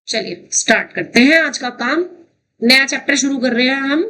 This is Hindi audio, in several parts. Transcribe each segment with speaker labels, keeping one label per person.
Speaker 1: चलिए स्टार्ट करते हैं आज का काम। नया चैप्टर शुरू कर रहे हैं हम।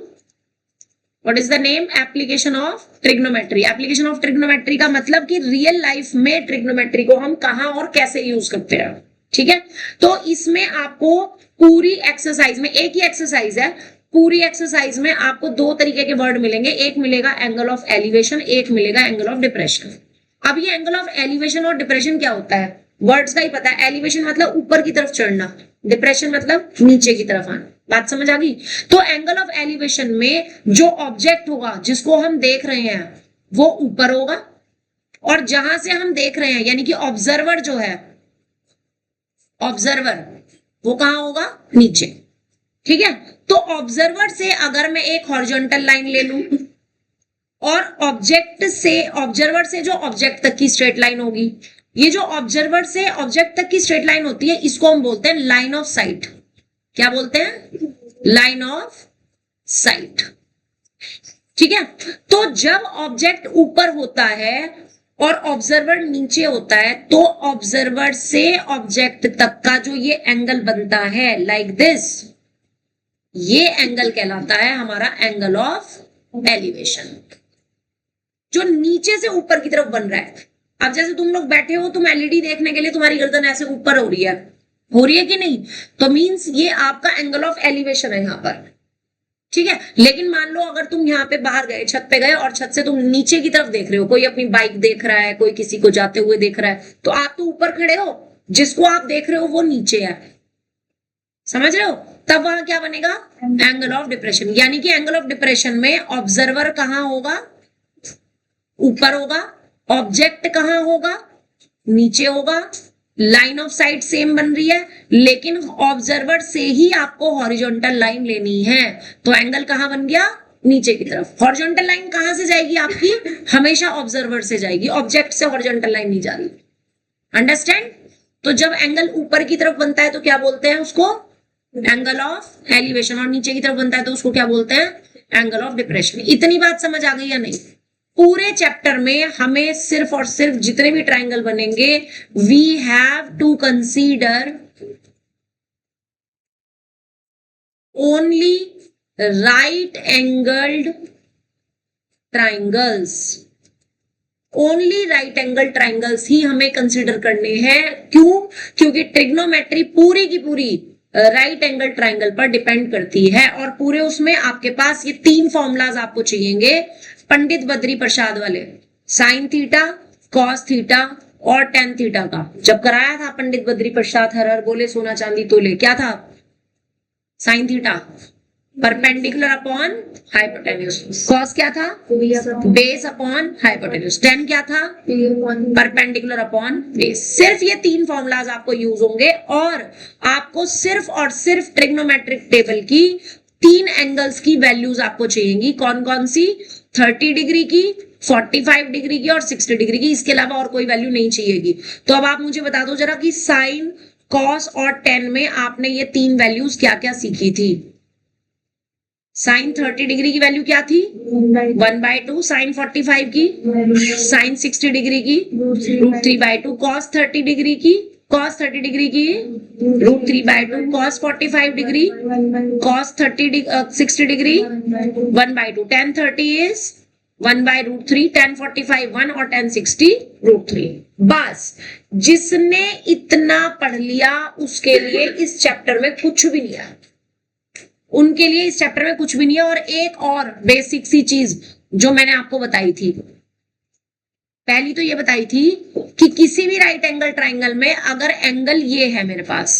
Speaker 1: What is the name? Application of trigonometry. Application of trigonometry का मतलब कि रियल लाइफ में ट्रिग्नोमेट्री को हम कहां और कैसे यूज करते हैं। ठीक है, तो इसमें आपको पूरी एक्सरसाइज में, एक ही एक्सरसाइज है, पूरी एक्सरसाइज में आपको दो तरीके के वर्ड मिलेंगे। एक मिलेगा एंगल ऑफ एलिवेशन, एक मिलेगा एंगल ऑफ डिप्रेशन। अब ये एंगल ऑफ एलिवेशन और डिप्रेशन क्या होता है, वर्ड्स का ही पता है। एलिवेशन मतलब ऊपर की तरफ चढ़ना, डिप्रेशन मतलब नीचे की तरफ आना। बात समझ आ गई? तो एंगल ऑफ एलिवेशन में जो ऑब्जेक्ट होगा जिसको हम देख रहे हैं वो ऊपर होगा, और जहां से हम देख रहे हैं यानी कि ऑब्जर्वर जो है, ऑब्जर्वर वो कहां होगा? नीचे। ठीक है, तो ऑब्जर्वर से अगर मैं एक हॉरिजॉन्टल लाइन ले लूं और ऑब्जर्वर से जो ऑब्जेक्ट तक की स्ट्रेट लाइन होगी, ये जो ऑब्जर्वर से ऑब्जेक्ट तक की स्ट्रेट लाइन होती है इसको हम बोलते हैं लाइन ऑफ साइट। क्या बोलते हैं? Line of site. ठीक है, तो जब ऑब्जेक्ट ऊपर होता है और ऑब्जर्वर नीचे होता है तो ऑब्जर्वर से ऑब्जेक्ट तक का जो ये एंगल बनता है लाइक दिस, ये एंगल कहलाता है हमारा एंगल ऑफ एलिवेशन, जो नीचे से ऊपर की तरफ बन रहा है। अब जैसे तुम लोग बैठे हो, तुम एलईडी देखने के लिए तुम्हारी गर्दन ऐसे ऊपर हो रही है कि नहीं? तो मींस ये आपका एंगल ऑफ एलिवेशन है यहां पर। ठीक है, लेकिन मान लो अगर तुम यहाँ पे बाहर गए, छत पे गए और छत से तुम नीचे की तरफ देख रहे हो, कोई अपनी बाइक देख रहा है, कोई किसी को जाते हुए देख रहा है, तो आप तो ऊपर खड़े हो, जिसको आप देख रहे हो वो नीचे है। समझ रहे हो? तब वहां क्या बनेगा? Angle of depression. यानी कि एंगल ऑफ डिप्रेशन में ऑब्जर्वर कहां होगा? ऊपर होगा। ऑब्जेक्ट कहां होगा? नीचे होगा। लाइन ऑफ साइट सेम बन रही है, लेकिन ऑब्जर्वर से ही आपको हॉरिजॉन्टल लाइन लेनी है। तो एंगल कहां बन गया? नीचे की तरफ। हॉरिजॉन्टल लाइन कहां से जाएगी आपकी? हमेशा ऑब्जर्वर से जाएगी, ऑब्जेक्ट से हॉरिजॉन्टल लाइन नहीं जा रही। अंडरस्टैंड? तो जब एंगल ऊपर की तरफ बनता है तो क्या बोलते हैं उसको? Angle of elevation. और नीचे की तरफ बनता है तो उसको क्या बोलते हैं? Angle of depression. इतनी बात समझ आ गई या नहीं? पूरे चैप्टर में हमें सिर्फ और सिर्फ जितने भी ट्राइंगल बनेंगे, we have to consider only right angled triangles. Only right angle triangles ही हमें कंसीडर करने हैं। क्यों? क्योंकि ट्रिग्नोमेट्री पूरी की पूरी राइट एंगल ट्राइंगल पर डिपेंड करती है। और पूरे उसमें आपके पास ये तीन फॉर्मूलाज आपको चाहिएंगे, पंडित बद्री प्रसाद वाले, साइन थीटा, कॉस थीटा और टेन थीटा का। जब कराया था पंडित बद्री प्रसाद, हर हर बोले सोना चांदी तोले, क्या था? Sine theta perpendicular upon hypotenuse. Cos क्या था? Base upon hypotenuse. टेन क्या था? Perpendicular upon base. सिर्फ ये तीन फॉर्मूलाज आपको यूज होंगे और आपको सिर्फ और सिर्फ ट्रिग्नोमेट्रिक टेबल की तीन एंगल्स की वैल्यूज आपको चाहिएगी। कौन कौन सी? 30 डिग्री की, 45 डिग्री की और 60 डिग्री की। इसके अलावा और कोई वैल्यू नहीं चाहिएगी। तो अब आप मुझे बता दो जरा कि साइन, कॉस और टेन में आपने ये तीन वैल्यूज क्या क्या सीखी थी? साइन 30 डिग्री की वैल्यू क्या थी? 1/2। साइन 45 की, साइन 60 डिग्री की, √3/2। कॉस 30 डिग्री की, कॉस 30 डिग्री की √3/2। Cos 45 degree, cos 60 degree 1/2। tan 30 is 1/√3, tan 45 1 और tan 60 √3। बस जिसने इतना पढ़ लिया उसके लिए इस चैप्टर में कुछ भी नहीं है। उनके लिए इस चैप्टर में कुछ भी नहीं है। और एक और बेसिक सी चीज जो मैंने आपको बताई थी, पहली तो ये बताई थी कि किसी भी राइट एंगल ट्राइंगल में अगर एंगल ये है मेरे पास,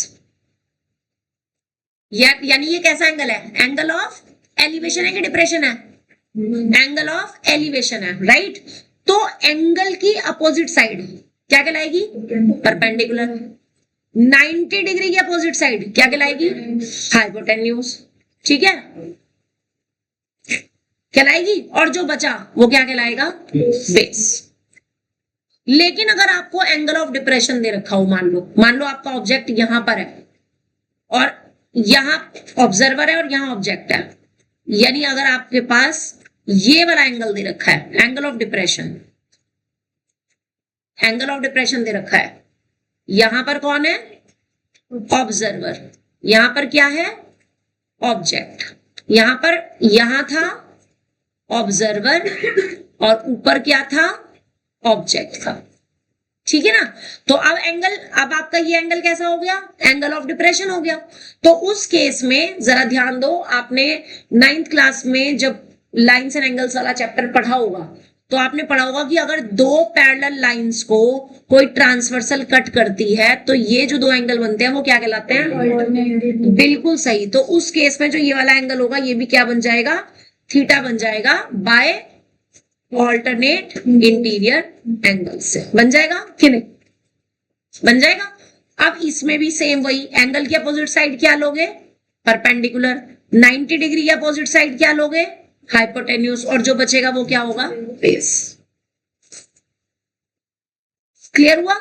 Speaker 1: यानी ये कैसा एंगल है? एंगल ऑफ एलिवेशन है कि डिप्रेशन है? एंगल ऑफ एलिवेशन है, राइट? तो एंगल की अपोजिट साइड क्या कहलाएगी? परपेंडिकुलर। 90 डिग्री की अपोजिट साइड क्या कहलाएगी? हाइपोटेन्यूज। ठीक है, कहलाएगी। और जो बचा वो क्या कहलाएगा? बेस। लेकिन अगर आपको एंगल ऑफ डिप्रेशन दे रखा हो, मान लो आपका ऑब्जेक्ट यहां पर है और यहां ऑब्जर्वर है और यहां ऑब्जेक्ट है, यानी अगर आपके पास ये वाला एंगल दे रखा है, angle of depression, angle of depression दे रखा है, यहां पर कौन है? ऑब्जर्वर। यहां पर क्या है, ऑब्जेक्ट, यहां पर, यहां था ऑब्जर्वर और ऊपर क्या था, ऑब्जेक्ट था, ठीक है ना। तो अब एंगल, अब आपका ये एंगल कैसा हो गया, एंगल ऑफ डिप्रेशन हो गया। तो उस केस में जरा ध्यान दो, आपने 9th क्लास में जब लाइन्स एंड एंगल्स वाला चैप्टर पढ़ा होगा तो आपने पढ़ा होगा कि अगर दो पैरेलल लाइंस को कोई ट्रांसवर्सल कट करती है तो ये जो दो एंगल बनते हैं वो क्या कहलाते हैं, बिल्कुल सही। तो उस केस में जो ये वाला एंगल होगा ये भी क्या बन जाएगा, थीटा बन जाएगा, बाय ऑल्टरनेट इंटीरियर एंगल से बन जाएगा कि नहीं, बन जाएगा। अब इसमें भी सेम वही, एंगल की अपोजिट साइड क्या लोगे, परपेंडिकुलर, 90 डिग्री की अपोजिट साइड क्या लोगे, हाइपोटेन्यूज, और जो बचेगा वो क्या होगा, बेस। क्लियर हुआ।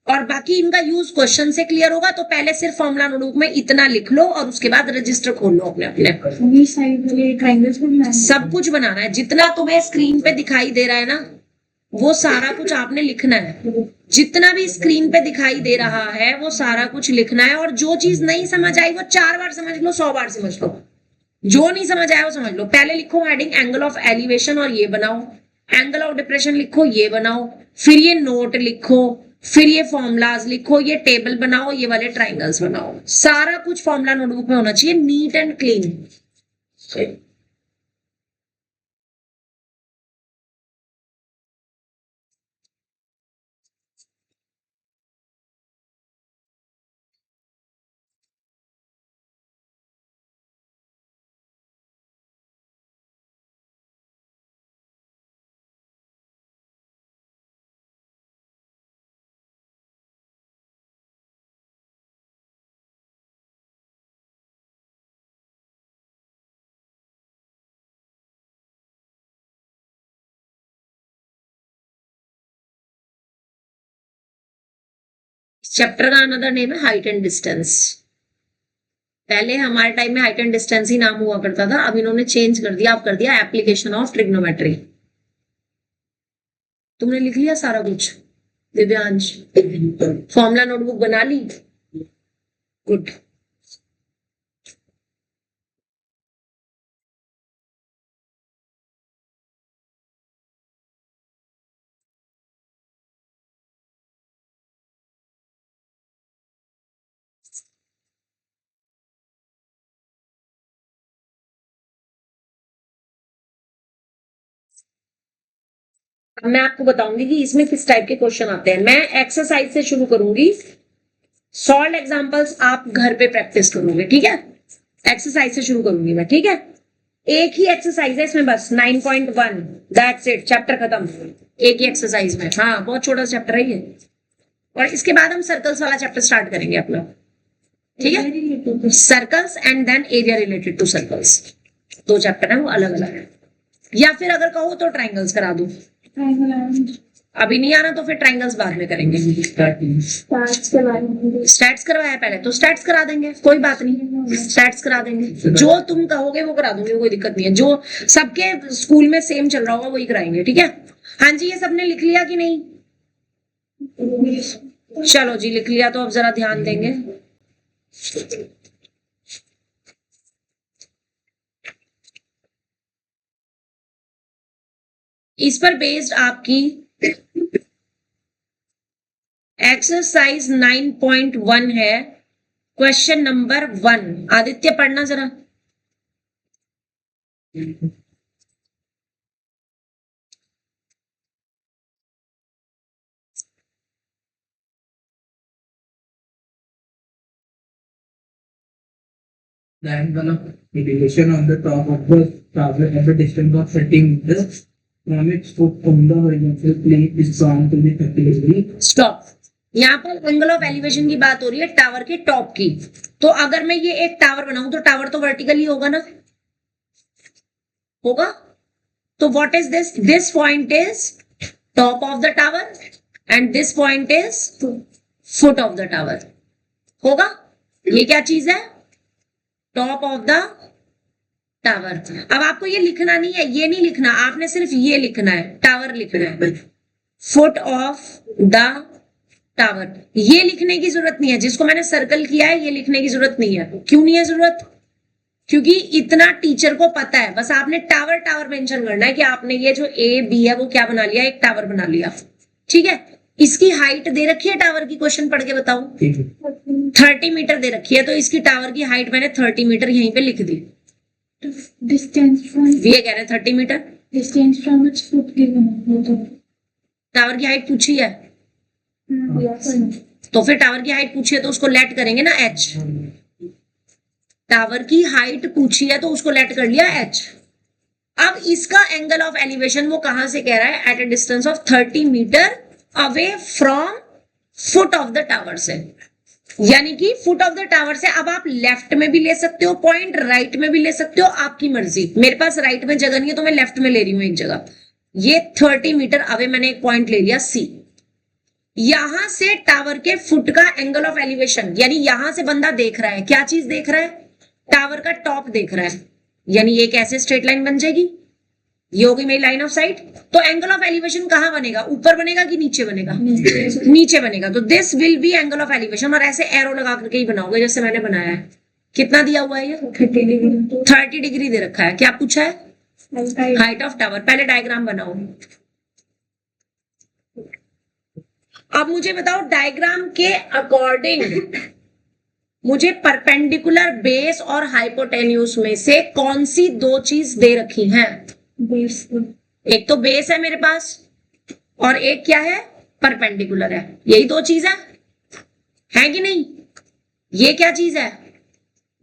Speaker 1: और बाकी इनका यूज क्वेश्चन से क्लियर होगा, तो पहले सिर्फ फॉर्मूला नोटबुक में इतना लिख लो और उसके बाद रजिस्टर खोल लो अपने अपने। सब कुछ बनाना है, जितना तुम्हें स्क्रीन पे दिखाई दे रहा है ना वो सारा कुछ आपने लिखना है, जितना भी स्क्रीन पे दिखाई दे रहा है वो सारा कुछ लिखना है। और जो चीज नहीं समझ आई वो 4 बार समझ लो, 100 बार समझ लो, जो नहीं समझ आया वो समझ लो। पहले लिखो हेडिंग एंगल ऑफ एलिवेशन और ये बनाओ, एंगल ऑफ डिप्रेशन लिखो ये बनाओ, फिर ये नोट लिखो, फिर ये फॉर्मूलाज लिखो, ये टेबल बनाओ, ये वाले ट्राइंगल्स बनाओ। सारा कुछ फॉर्मूला नोटबुक में होना चाहिए, नीट एंड क्लीन। चैप्टर का अनदर नेम है हाइट एंड डिस्टेंस। पहले हमारे टाइम में हाइट एंड डिस्टेंस ही नाम हुआ करता था, अब इन्होंने चेंज कर दिया, अब कर दिया एप्लीकेशन ऑफ ट्रिग्नोमेट्री। तुमने लिख लिया सारा कुछ दिव्यांश, फॉर्मूला नोटबुक बना ली, गुड। अब मैं आपको बताऊंगी कि इसमें किस टाइप के क्वेश्चन आते हैं। मैं एक्सरसाइज से शुरू करूंगी, सॉल्व एग्जांपल्स आप घर पे प्रैक्टिस करोगे, ठीक है। एक्सरसाइज से शुरू करूंगी मैं, ठीक है। एक ही एक्सरसाइज है इसमें बस, 9.1, दैट्स इट, चैप्टर खत्म। एक ही एक्सरसाइज में, हाँ बहुत छोटा चैप्टर है ये। और इसके बाद हम सर्कल्स वाला चैप्टर स्टार्ट करेंगे अपना, ठीक है। Circles and then area related to circles, 2 chapter है वो अलग अलग है। या फिर अगर कहो तो ट्राइंगल्स करा दूं, अभी नहीं आना तो फिर ट्राइंगल्स बाद में करेंगे। स्टैट्स करवाया पहले तो स्टैट्स करा देंगे, कोई बात नहीं, स्टैट्स करा देंगे, जो तुम कहोगे वो करा दूंगी, कोई दिक्कत नहीं है। जो सबके स्कूल में सेम चल रहा होगा वही कराएंगे, ठीक है। हाँ जी, ये सबने लिख लिया कि नहीं, चलो जी लिख लिया तो अब जरा ध्यान देंगे। इस पर बेस्ड आपकी एक्सरसाइज 9.1 है, क्वेश्चन नंबर 1। आदित्य पढ़ना जरा।
Speaker 2: The angle of elevation on the top of the tower at the distance of 30 meters from its foot on the horizontal plane is found to be 30 degree.
Speaker 1: Stop. यहाँ पर एंगल ऑफ एलिवेशन की बात हो रही है टावर के टॉप की। तो अगर मैं ये एक टावर बनाऊं तो टावर तो वर्टिकली होगा ना, होगा। तो what is this, this point is top of the tower and this point is foot of the tower, होगा। ये क्या चीज है, टॉप ऑफ द टावर। अब आपको ये लिखना नहीं है, ये नहीं लिखना, आपने सिर्फ ये लिखना है, टावर लिखना है, फुट ऑफ द टावर। ये लिखने की जरूरत नहीं है, जिसको मैंने सर्कल किया है ये लिखने की जरूरत नहीं है। क्यों नहीं है जरूरत? क्योंकि इतना टीचर को पता है, बस आपने टावर टावर मेंशन करना है कि आपने ये जो ए बी है वो क्या बना लिया, एक टावर बना लिया। ठीक है, इसकी हाइट दे रखी है टावर की, क्वेश्चन पढ़ के बताओ। 30 मीटर दे रखी है, तो इसकी टावर की हाइट मैंने 30 मीटर यहीं पे लिख दी।
Speaker 3: Distance from
Speaker 1: ये कह रहे हैं 30 meter.
Speaker 3: distance from its foot given.
Speaker 1: Tower की हाइट पूछी है,
Speaker 3: Yes.
Speaker 1: तो फिर टावर की हाइट पूछी है तो उसको लेट करेंगे ना h। टावर की हाइट पूछी है तो उसको लेट कर लिया h। अब इसका एंगल ऑफ एलिवेशन वो कहां से कह रहा है, at a distance of 30 meter away from foot of the tower से, यानी कि फुट ऑफ द टावर से। अब आप लेफ्ट में भी ले सकते हो पॉइंट, राइट में भी ले सकते हो, आपकी मर्जी। मेरे पास राइट में जगह नहीं है तो मैं लेफ्ट में ले रही हूं एक जगह। ये 30 मीटर अवे मैंने एक पॉइंट ले लिया सी। यहां से टावर के फुट का एंगल ऑफ एलिवेशन, यानी यहां से बंदा देख रहा है, क्या चीज देख रहा है, टावर का टॉप देख रहा है, यानी एक ऐसे स्ट्रेट लाइन बन जाएगी। ये होगी मेरी लाइन ऑफ साइट। तो एंगल ऑफ एलिवेशन कहां बनेगा, ऊपर बनेगा कि नीचे बनेगा? नीचे बनेगा। तो this will be angle of elevation, और ऐसे एरो लगा करके ही बनाओगे जैसे मैंने बनाया है। कितना दिया हुआ है ये? 30 डिग्री दे रखा है। क्या पूछा है? Height of tower. पहले डायग्राम बनाओ। अब मुझे बताओ डायग्राम के अकॉर्डिंग मुझे परपेंडिकुलर बेस और हाइपोटेन्यूज में से कौन सी दो चीज दे रखी हैं? एक तो बेस है मेरे पास और एक क्या है, परपेंडिकुलर है। यही दो चीज है कि नहीं? ये क्या चीज है,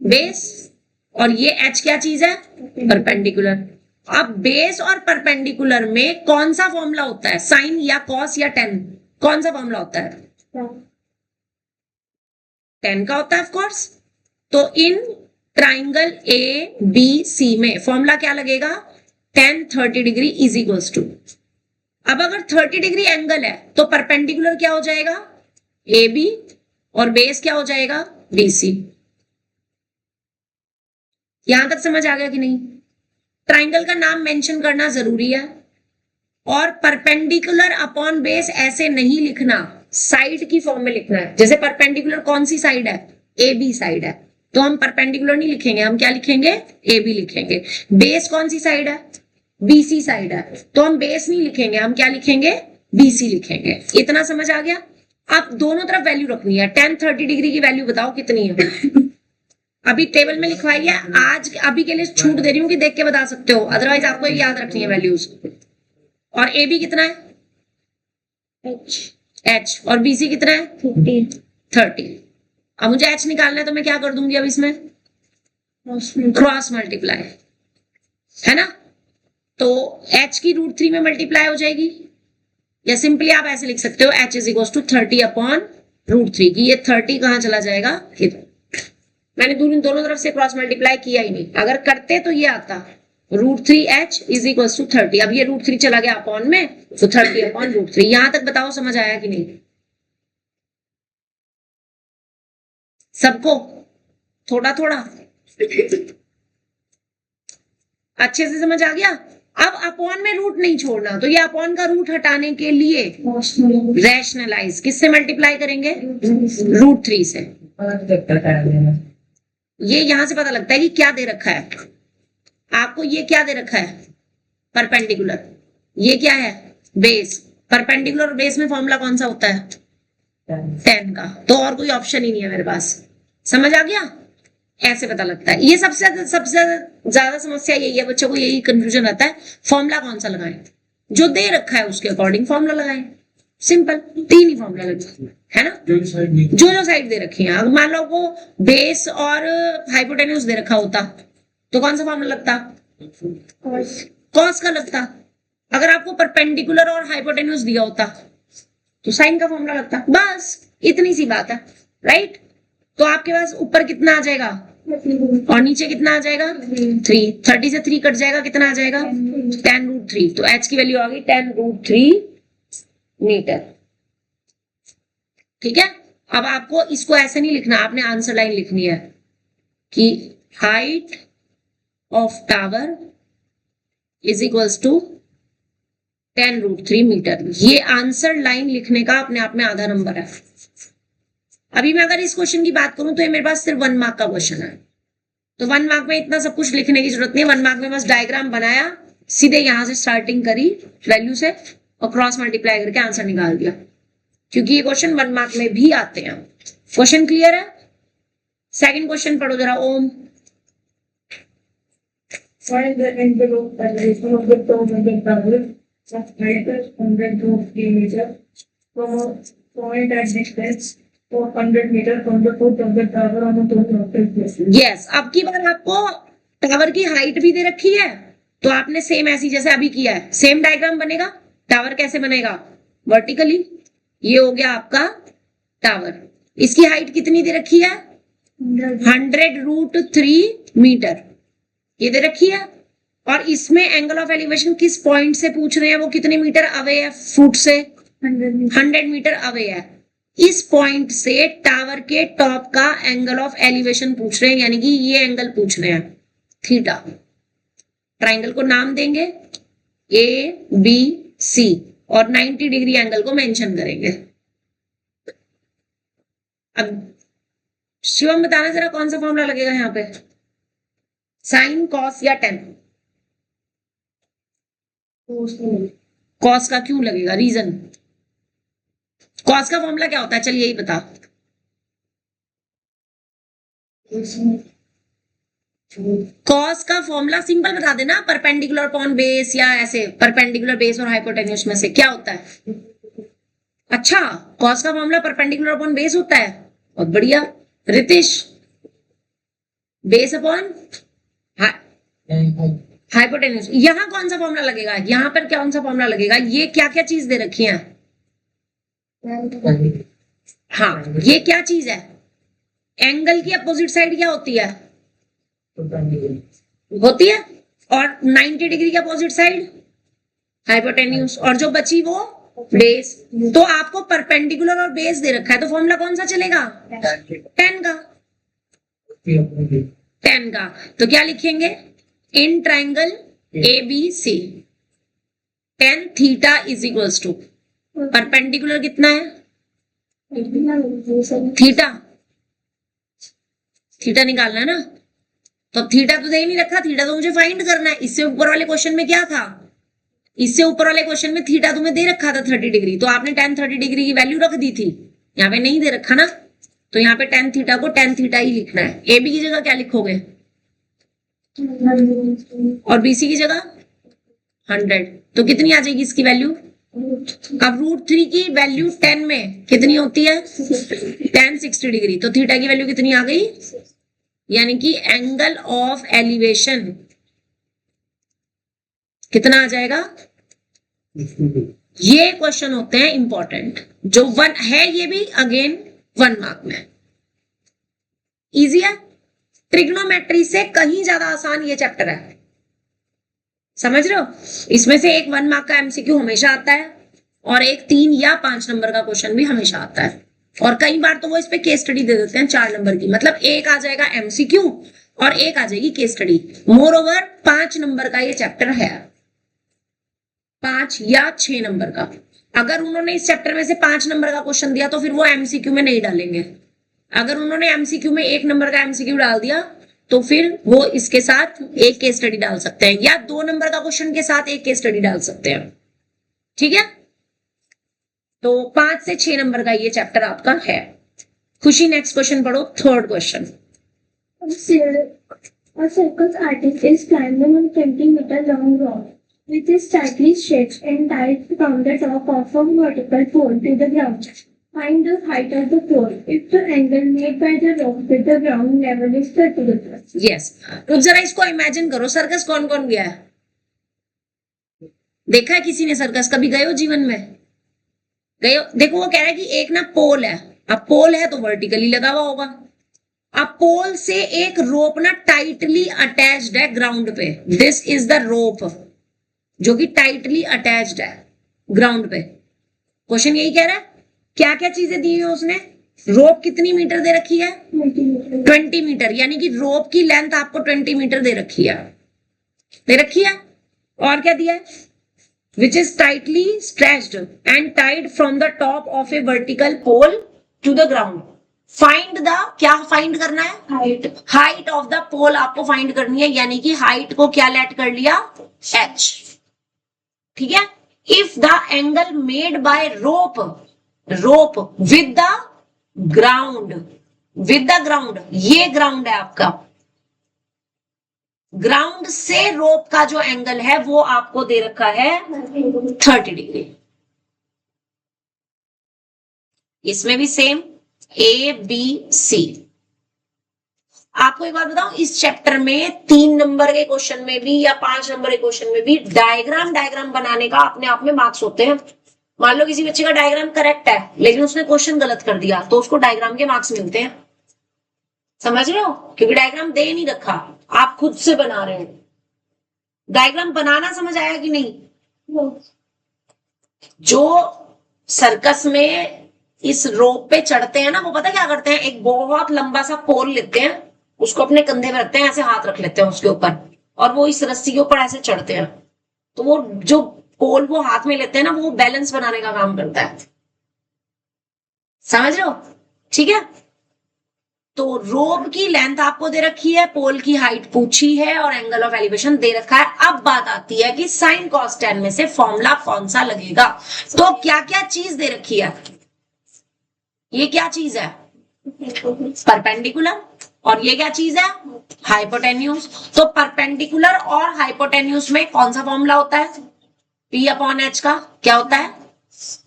Speaker 1: बेस, और ये एच क्या चीज है, परपेंडिकुलर। अब बेस और परपेंडिकुलर में कौन सा फॉर्मूला होता है, साइन या कॉस या टेन? कौन सा फॉर्मूला होता है? 10 का होता है ऑफ कोर्स। तो इन ट्राइंगल ए बी सी में फॉर्मूला क्या लगेगा, tan 30 degree is equals to. अब अगर 30 डिग्री एंगल है तो परपेंडिकुलर क्या हो जाएगा, ए बी, और बेस क्या हो जाएगा, बी सी। यहां तक समझ आ गया कि नहीं? ट्राइंगल का नाम मेंशन करना जरूरी है, और परपेंडिकुलर अपॉन बेस ऐसे नहीं लिखना, साइड की फॉर्म में लिखना है। जैसे परपेंडिकुलर कौन सी साइड है, ए बी साइड है, तो हम परपेंडिकुलर नहीं लिखेंगे, हम क्या लिखेंगे, ए बी लिखेंगे। बेस कौन सी साइड है, बीसी साइड है, तो हम बेस नहीं लिखेंगे, हम क्या लिखेंगे, बीसी लिखेंगे। इतना समझ आ गया? अब दोनों तरफ वैल्यू रखनी है। tan 30 डिग्री की वैल्यू बताओ कितनी है। अभी टेबल में लिखवाई है, आज अभी के लिए छूट दे रही हूँ कि देख के बता सकते हो, अदरवाइज आपको याद रखनी है वैल्यूज। और ए बी कितना है, एच, और बीसी कितना है, 30। अब मुझे एच निकालना है तो मैं क्या कर दूंगी, अब इसमें क्रॉस मल्टीप्लाई, है ना? तो h की √3 में मल्टीप्लाई हो जाएगी, या सिंपली आप ऐसे लिख सकते हो h is equal to 30 upon √3 की ये 30 कहां चला जाएगा, इधर। मैंने दोनों तरफ से क्रॉस मल्टीप्लाई किया ही नहीं, अगर करते तो ये आता √3h इज इक्वल टू 30। अब ये √3 चला गया अपॉन में, तो 30 अपॉन √3। यहां तक बताओ समझ आया कि नहीं सबको? थोड़ा थोड़ा अच्छे से समझ आ गया? अब अपॉन में रूट नहीं छोड़ना, तो ये अपॉन का रूट हटाने के लिए रैशनलाइज किससे मल्टीप्लाई करेंगे, √3 से। ये यहां से पता लगता है कि क्या दे रखा है आपको। ये क्या दे रखा है, परपेंडिकुलर। ये क्या है, बेस। परपेंडिकुलर और बेस में फॉर्मूला कौन सा होता है, 10 का। तो और कोई ऑप्शन ही नहीं है मेरे पास। समझ आ गया? ऐसे पता लगता है। ये सबसे ज्यादा समस्या यही है, बच्चों को यही कंफ्यूजन रहता है, फॉर्मूला कौन सा लगाएं। जो दे रखा है उसके अकॉर्डिंग फॉर्मूला लगाएं, सिंपल 3 ही फॉर्मूला लगे, है ना? जो साइड दे रखी है। अगर मान लो को बेस और हाइपोटेन्यूज दे रखा होता तो कौन सा फॉर्मूला लगता, कॉस का लगता। अगर आपको परपेंडिकुलर और हाइपोटेन्यूज दिया होता तो साइन का फॉर्मूला लगता। बस इतनी सी बात है, राइट? तो आपके पास ऊपर कितना आ जाएगा और नीचे कितना आ जाएगा, 3। 30 से 3 कट जाएगा, कितना आ जाएगा, tan √3। तो h की वैल्यू आ गई tan √3 मीटर। ठीक है? अब आपको इसको ऐसे नहीं लिखना, आपने आंसर लाइन लिखनी है कि height of tower is equals to 10√3 meter. ये आंसर लाइन लिखने का अपने आप में आधा नंबर है। अभी मैं अगर इस क्वेश्चन की बात करूं तो ये मेरे पास सिर्फ 1 मार्क का क्वेश्चन है, तो 1 मार्क में इतना सब कुछ लिखने की जरूरत नहीं है। 1 मार्क में बस डायग्राम बनाया, सीधे यहां से स्टार्टिंग करी वैल्यू से और क्रॉस मल्टीप्लाई करके आंसर निकाल दिया, क्योंकि ये क्वेश्चन 1 मार्क में भी आते हैं। क्वेश्चन क्लियर है? सेकंड क्वेश्चन पढ़ो जरा। ओम,
Speaker 2: Find the angle of elevation of the top of the tower of height 103 meter from a point at distance 400 meter from the foot of the tower on a total place.
Speaker 1: Yes. अब की बार आपको टावर की हाइट भी दे रखी है, तो आपने सेम ऐसी जैसे अभी किया है, सेम डायग्राम बनेगा। टावर कैसे बनेगा? वर्टिकली। ये हो गया आपका टावर। इसकी हाइट कितनी दे रखी है? 100√3 मीटर ये दे रखी है। और इसमें एंगल ऑफ एलिवेशन किस पॉइंट से पूछ रहे हैं, वो कितने मीटर अवे है फुट से? 100 मीटर अवे है। इस पॉइंट से टावर के टॉप का एंगल ऑफ एलिवेशन पूछ रहे हैं, यानी कि ये एंगल पूछ रहे हैं, थीटा। ट्राइंगल को नाम देंगे ABC और 90 डिग्री एंगल को मेंशन करेंगे। अब शिवम बताना जरा कौन सा फॉर्मूला लगेगा यहाँ पे, साइन, कॉस या टेन? कॉस का क्यों लगेगा? रीजन? कॉस का फॉर्मूला क्या होता है? चल यही बता। कॉस का फॉर्मूला सिंपल बता देना, परपेंडिकुलर अपॉन बेस या ऐसे परपेंडिकुलर बेस और हाइपोटेन्यूज में से क्या होता है? अच्छा, कॉस का फॉर्मूला परपेंडिकुलर अपॉन बेस होता है, बहुत बढ़िया। रितेश, बेस अपॉन हाइपोटेन्यूज, यहां कौन सा फॉर्मूला लगेगा? यहां पर कौन सा फॉर्मूला लगेगा? ये क्या क्या चीज दे रखी है? हाँ, ये क्या चीज है? एंगल की अपोजिट साइड क्या होती है? होती है। और 90 डिग्री की अपोजिट साइड हाइपोटेन्यूज, और जो बची वो बेस। तो आपको परपेंडिकुलर और बेस दे रखा है, तो फॉर्मूला कौन सा चलेगा? टेन का। 10 का। तो क्या लिखेंगे? In triangle ABC tan theta is equals to perpendicular कितना है? थीटा। थीटा निकालना है ना, तो अब थीटा तो दे नहीं रखा, थीटा तो मुझे फाइंड करना है। इससे ऊपर वाले क्वेश्चन में क्या था? इससे ऊपर वाले क्वेश्चन में थीटा तुम्हें दे रखा था 30 डिग्री, तो आपने tan 30 डिग्री की वैल्यू रख दी थी। यहाँ पे नहीं दे रखा ना, तो यहाँ पे tan थीटा को tan थीटा ही लिखना है। AB की जगह क्या लिखोगे? और BC की जगह 100। तो कितनी आ जाएगी इसकी वैल्यू? अब √3 की वैल्यू 10 में कितनी होती है? tan 60 degree. तो थीटा की वैल्यू कितनी आ गई? यानी कि एंगल ऑफ एलिवेशन कितना आ जाएगा? ये क्वेश्चन होते हैं इंपॉर्टेंट, जो 1 है, ये भी अगेन 1 मार्क में। इजी है। ट्रिग्नोमेट्री से कहीं ज्यादा आसान ये चैप्टर है, समझ रहे हो? इसमें से एक 1 मार्क का MCQ हमेशा आता है और एक 3 या 5 नंबर का क्वेश्चन भी हमेशा आता है, और कई बार तो वो इस पे केस स्टडी दे देते हैं 4 नंबर की। मतलब एक आ जाएगा MCQ और एक आ जाएगी case study. More over 5 number का ये चैप्टर है, 5 या 6 नंबर का। अगर उन्होंने इस चैप्टर में से 5 नंबर का क्वेश्चन दिया तो फिर वो MCQ में नहीं डालेंगे। अगर उन्होंने MCQ में 1 नंबर का MCQ डाल दिया तो फिर वो इसके साथ एक केस स्टडी डाल सकते हैं, या 2 नंबर का क्वेश्चन के साथ एक केस स्टडी डाल सकते हैं। ठीक है, तो 5 से 6 नंबर का ये चैप्टर आपका है। खुशी, नेक्स्ट क्वेश्चन पढ़ो, third question.
Speaker 3: A circus artist is climbing a 20-meter long rock, which is tightly stretched and tied from the top of a vertical pole to the ground. Find the height of the pole if the angle made by the rock with the ground level is 30 degrees.
Speaker 1: Yes. तो जरा इसको इमेजिन करो, सर्कस कौन कौन गया है? देखा है किसी ने सर्कस? कभी गए हो जीवन में? गए हो? देखो वो कह रहा है कि एक ना पोल है, अब पोल है तो वर्टिकली लगा हुआ होगा। अब पोल से एक रोप ना टाइटली अटैच्ड है ग्राउंड पे, दिस इज द रोप जो कि टाइटली अटैच्ड है ग्राउंड पे। क्वेश्चन यही कह रहा है, क्या क्या चीजें दी हुई उसने? रोप कितनी मीटर दे रखी है? 20 मीटर, यानी कि रोप की लेंथ आपको 20 मीटर दे रखी है, दे रखी है। और क्या दिया है? which is tightly stretched and tied from the top of a vertical pole to the ground. Find the, क्या फाइंड करना है?
Speaker 3: Height.
Speaker 1: हाइट ऑफ द पोल आपको फाइंड करनी है, यानी कि हाइट को क्या लेट कर लिया? h. ठीक है. If the angle made by rope with the ground, ये ग्राउंड है आपका, ग्राउंड से रोप का जो एंगल है वो आपको दे रखा है 30 डिग्री. इसमें भी सेम ए बी सी. आपको एक बात बताऊं, इस चैप्टर में 3 नंबर के क्वेश्चन में भी या 5 नंबर के क्वेश्चन में भी डायग्राम बनाने का अपने आप में मार्क्स होते हैं. मान लो किसी बच्चे का डायग्राम करेक्ट है लेकिन उसने क्वेश्चन गलत कर दिया तो उसको डायग्राम के मार्क्स मिलते हैं. समझ रहे हो? क्योंकि डायग्राम दे नहीं रखा, आप खुद से बना रहे हो. डायग्राम बनाना समझ आया कि नहीं? जो सर्कस में इस रोप पे चढ़ते हैं ना, वो पता क्या करते हैं, एक बहुत लंबा सा पोल लेते हैं, उसको अपने कंधे पे रखते हैं, ऐसे हाथ रख लेते हैं उसके ऊपर, और वो इस रस्सी के ऊपर ऐसे चढ़ते हैं. तो वो जो पोल वो हाथ में लेते हैं ना, वो बैलेंस बनाने का काम करता है. समझ रहे हो? ठीक है. तो रोप की लेंथ आपको दे रखी है, पोल की हाइट पूछी है और एंगल ऑफ एलिवेशन दे रखा है. अब बात आती है कि साइन कॉस टेन में से फॉर्मूला कौन सा लगेगा. तो क्या क्या चीज दे रखी है? ये क्या चीज है? परपेंडिकुलर. और ये क्या चीज है? हाइपोटेन्यूज. तो परपेंडिकुलर और हाइपोटेन्यूज में कौन सा फॉर्मूला होता है? P अपॉन एच का क्या होता है?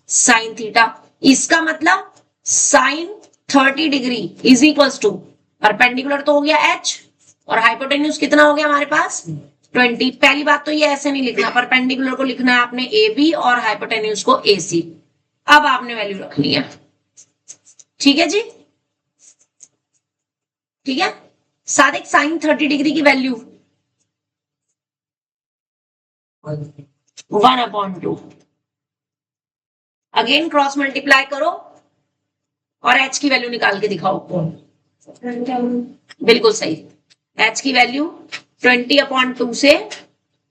Speaker 1: Sine theta. इसका मतलब sine 30 degree is equal to, perpendicular तो हो गया h और हाइपोटेन्यूज कितना हो गया हमारे पास? 20. पहली बात तो ये ऐसे नहीं लिखना, परपेंडिकुलर को लिखना है आपने AB और हाइपोटेन्यूज को AC. अब आपने वैल्यू रखनी है. ठीक है जी? ठीक है. सादिक साइन 30 डिग्री की वैल्यू 1/2. अगेन क्रॉस मल्टीप्लाई करो और h की वैल्यू निकाल के दिखाओ. बिल्कुल सही. h की वैल्यू 20/2 से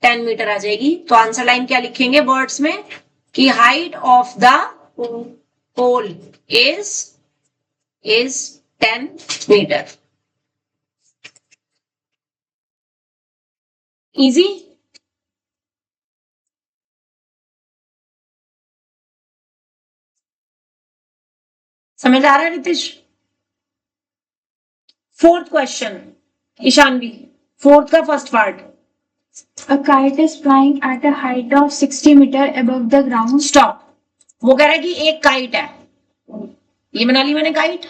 Speaker 1: 10 मीटर आ जाएगी. तो आंसर लाइन क्या लिखेंगे वर्ड्स में कि height of the pole is 10 meter. Easy. समझ आ रहा है Ritish? 4th question Ishanvi, 4th का first part.
Speaker 3: A kite is flying at a height of 60 meter above the ground.
Speaker 1: Stop. वो कह रहा है कि एक काइट है, ये बना ली मैंने काइट.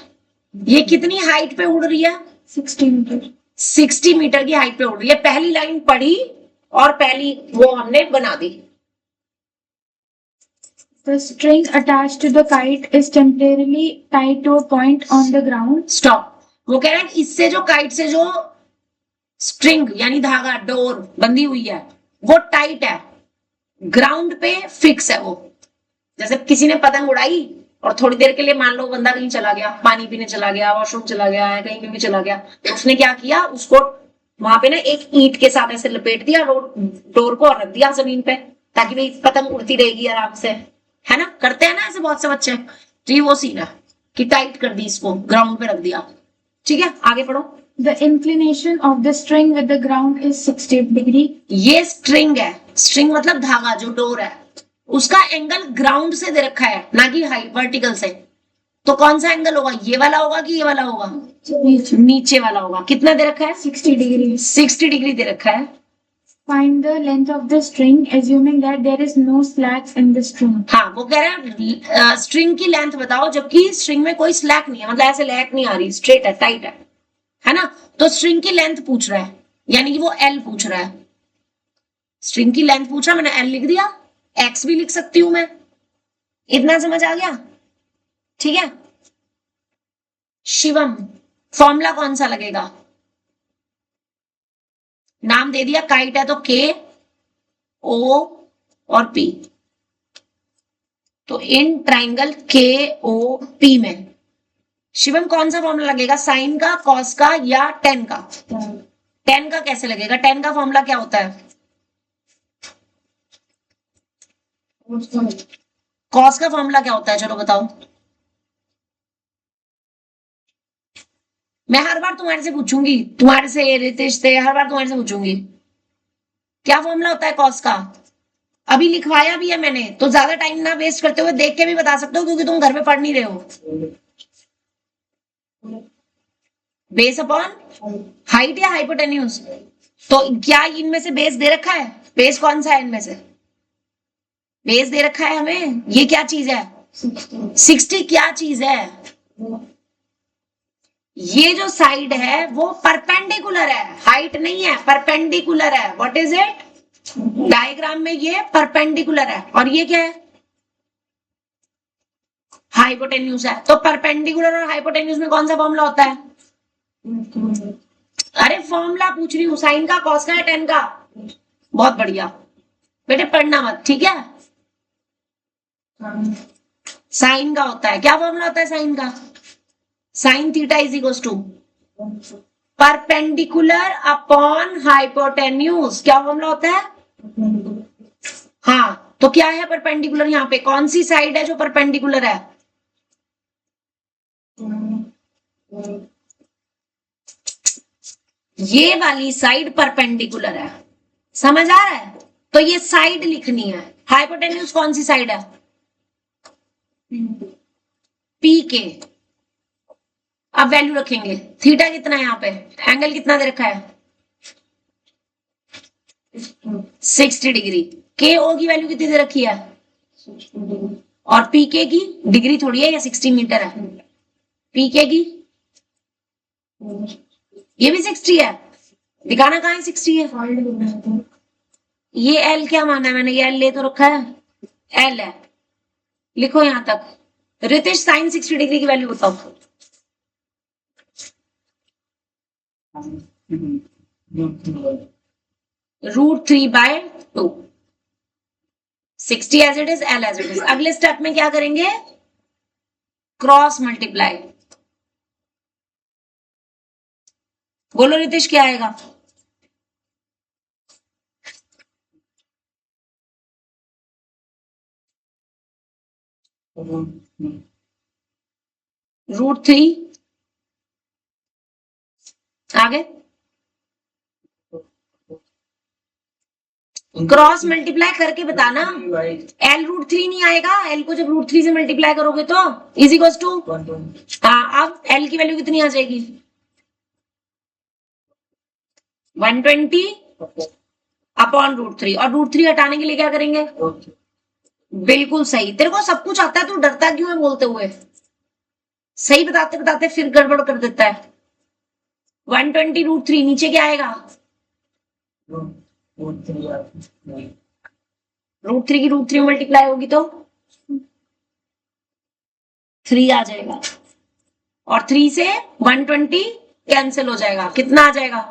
Speaker 1: ये कितनी हाइट पे उड़ रही है?
Speaker 3: 60 meter.
Speaker 1: 60 मीटर की हाइट पे उड़ रही है. पहली लाइन पढ़ी और पहली वो हमने बना दी.
Speaker 3: The string attached to the kite is temporarily tied to a point on the ground.
Speaker 1: Stop. वो कह रहा है इससे जो काइट से जो स्ट्रिंग यानी धागा डोर बंधी हुई है वो टाइट है, ग्राउंड पे फिक्स है. वो जैसे किसी ने पतंग उड़ाई और थोड़ी देर के लिए मान लो बंदा कहीं चला गया, पानी पीने चला गया, वॉशरूम चला गया है, कहीं पे भी चला गया, तो उसने क्या किया, उसको वहां पे ना एक ईंट के साथ ऐसे लपेट दिया डोर को और रख दिया जमीन पे, ताकि भाई पतंग उड़ती रहेगी आराम से. है ना? करते हैं ना ऐसे बहुत से बच्चे. तो ये वो सीन है कि टाइट कर दी, इसको ग्राउंड पे रख दिया. ठीक है, आगे पढ़ो.
Speaker 3: The inclination of the string with the ground is 60 degree.
Speaker 1: ये स्ट्रिंग है. स्ट्रिंग मतलब धागा जो डोर है, उसका एंगल ग्राउंड से दे रखा है ना कि हाइट वर्टिकल से. तो कौन सा एंगल होगा? ये वाला होगा कि ये वाला होगा? नीचे वाला होगा. कितना दे रखा है?
Speaker 3: 60 degree.
Speaker 1: 60 डिग्री दे रखा है.
Speaker 3: Find the length of the string assuming that there is no slack in the string.
Speaker 1: हाँ, वो कह रहा है स्ट्रिंग की लेंथ बताओ जबकि स्ट्रिंग में कोई स्लैक नहीं है, मतलब ऐसे लैक नहीं आ रही, स्ट्रेट है, टाइट है ना? तो स्ट्रिंग की लेंथ पूछ रहा है, यानी कि वो L पूछ रहा है. स्ट्रिंग की लेंथ पूछ रहा है, मैंने L लिख दिया, X भी लिख सकती हूं मैं. इतना समझ आ गया? ठीक है. शिवम, फॉर्मूला कौन सा लगेगा? नाम दे दिया, काइट है तो K O और P. तो इन ट्राइंगल KOP में शिवम कौन सा फॉर्मूला लगेगा? साइन का, कॉस का या टेन का? टेन का कैसे लगेगा? टेन का फॉर्मूला क्या होता है? कॉस का फॉर्मूला क्या होता है, चलो बताओ। मैं हर बार तुम्हारे से पूछूंगी, तुम्हारे से, रितेश से, हर बार तुम्हारे से पूछूंगी क्या फॉर्मूला होता है कॉस का। अभी लिखवाया भी है मैंने, तो ज्यादा टाइम ना वेस्ट करते हुए देख के भी बता सकते हो, क्योंकि तुम घर में पढ़ नहीं रहे हो। बेस अपॉन हाइट या हाइपोटेन्यूज। तो क्या इनमें से बेस दे रखा है? बेस कौन सा है इनमें से? बेस दे रखा है हमें। ये क्या चीज है? 60 क्या चीज है? ये जो साइड है वो परपेंडिकुलर है, हाइट नहीं है, परपेंडिकुलर है। What is it? डायग्राम में ये परपेंडिकुलर है, और ये क्या है? हाइपोटेन्यूज है। तो परपेंडिकुलर और हाइपोटेन्यूज में कौन सा फॉर्मूला होता है? अरे फॉर्मूला पूछ रही हूँ, साइन का, कॉस का या टेन का? बहुत बढ़िया बेटे, पढ़ना मत, ठीक है। साइन का होता है, क्या फॉर्मूला होता है साइन का? Sine theta is equal to perpendicular upon hypotenuse. क्या फॉर्मूला होता है? हाँ, तो क्या है परपेंडिकुलर? यहाँ पे कौन सी साइड है जो परपेंडिकुलर है? ये वाली साइड परपेंडिकुलर है, समझ आ रहा है? तो ये साइड लिखनी है। हाइपोटेन्यूज कौन सी साइड है? पी के। अब वैल्यू रखेंगे, थीटा कितना है यहाँ पे, एंगल कितना दे रखा है? 60 डिग्री। के ओ की वैल्यू कितनी दे रखी है? और पी के की डिग्री थोड़ी है, या 60 मीटर है। पी के की ये भी 60 है, दिखाना कहाँ है 60 है। ये एल क्या माना है मैंने? ये एल ले तो रखा है, एल है, लिखो यहां तक। रितेश साइन 60 डिग्री की वैल्यू बताओ। √3/2। 60 as it is, L as it is. अगले स्टेप में क्या करेंगे? Cross multiply. बोलो रितेश क्या आएगा? √3 आगे क्रॉस मल्टीप्लाई करके बताना। एल √3 नहीं आएगा, एल को जब √3 से मल्टीप्लाई करोगे तो इज इक्वल टू, हाँ, अब एल की वैल्यू कितनी आ जाएगी? 120 अपॉन √3। और √3 हटाने के लिए क्या करेंगे? बिल्कुल सही। तेरे को सब कुछ आता है, तू डरता क्यों है बोलते हुए? सही बताते बताते फिर गड़बड़ कर देता है। 120 √3, नीचे क्या आएगा? √3 की √3 मल्टीप्लाई होगी तो 3 आ जाएगा, और 3 से 120 कैंसिल हो जाएगा। कितना आ जाएगा?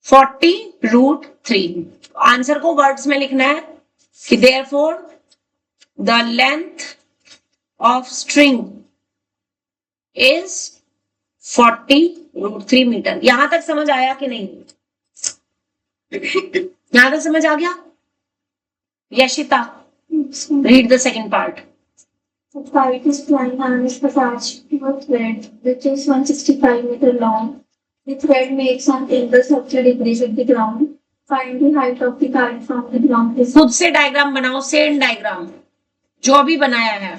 Speaker 1: 40 √3। आंसर को वर्ड्स में लिखना है कि therefore the length of string is 40 √3 meter. यहां तक समझ आया कि नहीं? यहां तक समझ आ गया? Yashita, read the second part.
Speaker 3: The kite is flying and is attached to a thread which is 165 meter long. The thread makes an angle 30 degrees with the ground. Find the height of the kite from the ground.
Speaker 1: खुद से डायग्राम बनाओ, सेम डायग्राम जो अभी बनाया है,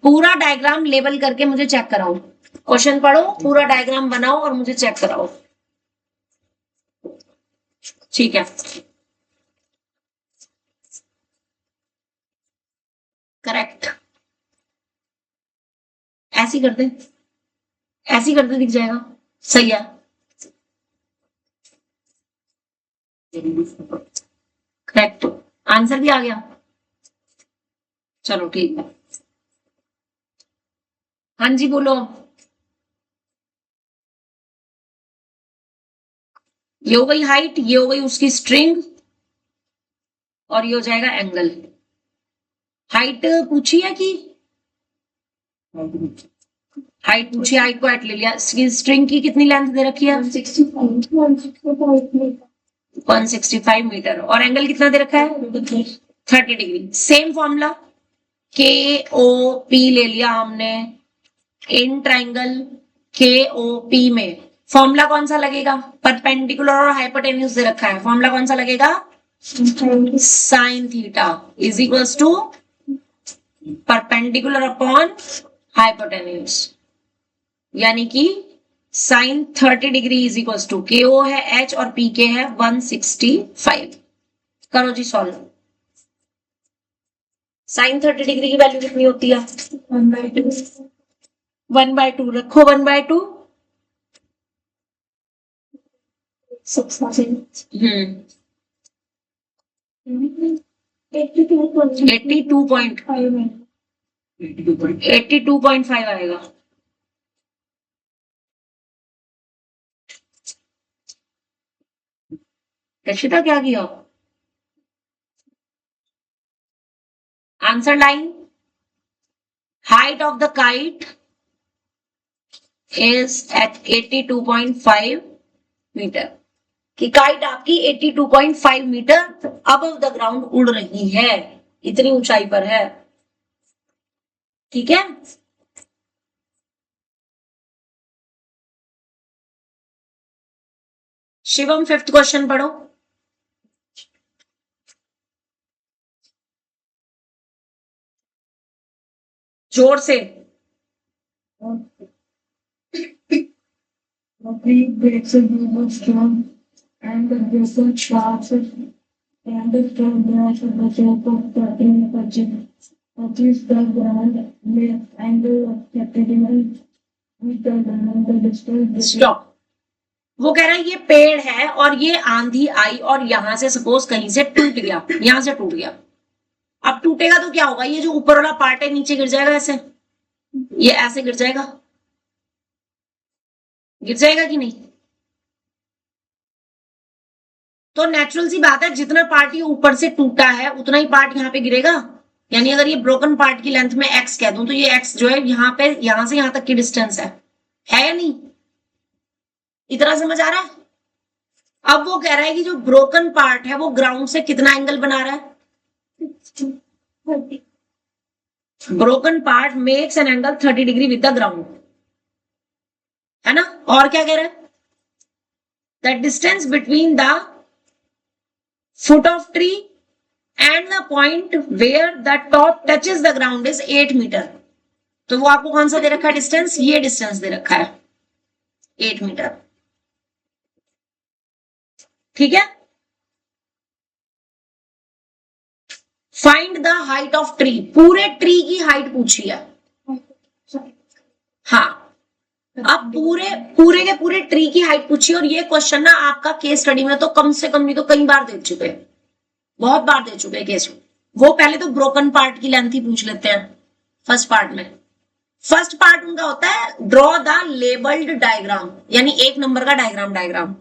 Speaker 1: पूरा डायग्राम लेबल करके मुझे चेक कराओ। क्वेश्चन पढ़ो, पूरा डायग्राम बनाओ और मुझे चेक कराओ, ठीक है? करेक्ट। ऐसी करते, ऐसी करते दिख जाएगा, सही है। करेक्ट, आंसर भी आ गया। चलो ठीक है, हाँ जी बोलो। ये हो गई हाइट, ये हो गई उसकी स्ट्रिंग, और ये हो जाएगा एंगल। हाइट पूछी है कि हाइट पूछी, हाइट को हाइट ले लिया। स्ट्रिंग की कितनी लेंथ दे रखी है?
Speaker 3: 165 meter.
Speaker 1: 165 मीटर, और एंगल कितना दे रखा है 30 डिग्री। सेम फॉर्मूला, के ओ पी ले लिया हमने, इन ट्राइंगल के ओ पी में फॉर्मूला कौन सा लगेगा, परपेंडिकुलर और हाइपोटेन्यूज दे रखा है, फॉर्मूला कौन सा लगेगा, sine theta is equals to perpendicular upon hypotenuse, यानी कि sine 30 degree is equals to के ओ है h और पी के है 165। करो जी सॉल्व। साइन 30 डिग्री की वैल्यू कितनी होती है
Speaker 2: 1/2
Speaker 1: 1/2, रखो 1/2।
Speaker 3: 6,000.
Speaker 1: 82.5 82.5 आएगा। रशिता क्या किया, answer line, height of the kite is at 82.5 meter, कि काइट आपकी 82.5 मीटर अबव द ग्राउंड उड़ रही है, इतनी ऊंचाई पर है। ठीक है, शिवम 5th क्वेश्चन पढ़ो। जोर से।
Speaker 2: Three breaks of the storm and the broken shards and the storm branch of the shape of the imagine. That is the ground with angle of capitalization with the distance.
Speaker 1: Stop. वो कह रहा है ये पेड़ है और ये आंधी आई और यहां से सपोज कहीं से टूट गया, यहां से टूट गया। अब टूटेगा तो क्या होगा, ये जो ऊपर वाला पार्ट है नीचे गिर जाएगा, ऐसे ये ऐसे गिर जाएगा, गिर जाएगा कि नहीं। तो नेचुरल सी बात है, जितना पार्ट ये ऊपर से टूटा है उतना ही पार्ट यहाँ पे गिरेगा। यानी अगर ये ब्रोकन पार्ट की लेंथ में x कह दूं तो ये x जो है यहाँ पे, यहां से यहां तक की डिस्टेंस है या नहीं, इतना समझ आ रहा है। अब वो कह रहा है कि जो ब्रोकन पार्ट है वो ग्राउंड से कितना एंगल बना रहा है,
Speaker 3: 30.
Speaker 1: Broken part makes an angle 30 degree with the ground, है ना। और क्या कह रहा है, the distance between the foot of tree and the point where the top touches the ground is 8 meter. तो वो आपको कौन सा दे रखा है डिस्टेंस, ये डिस्टेंस दे रखा है 8 मीटर। ठीक है, find the height of tree, पूरे ट्री की हाइट पूछी है। हाँ, अब पूरे के पूरे ट्री की हाइट पूछी, और ये क्वेश्चन ना आपका केस स्टडी में तो कम से कम नहीं तो कई बार दे चुके हैं, बहुत बार दे चुके हैं केस में। वो पहले तो ब्रोकन पार्ट की लेंथ ही पूछ लेते हैं फर्स्ट पार्ट में। फर्स्ट पार्ट उनका होता है ड्रॉ द लेबल्ड डायग्राम, यानी 1 नंबर का डायग्राम।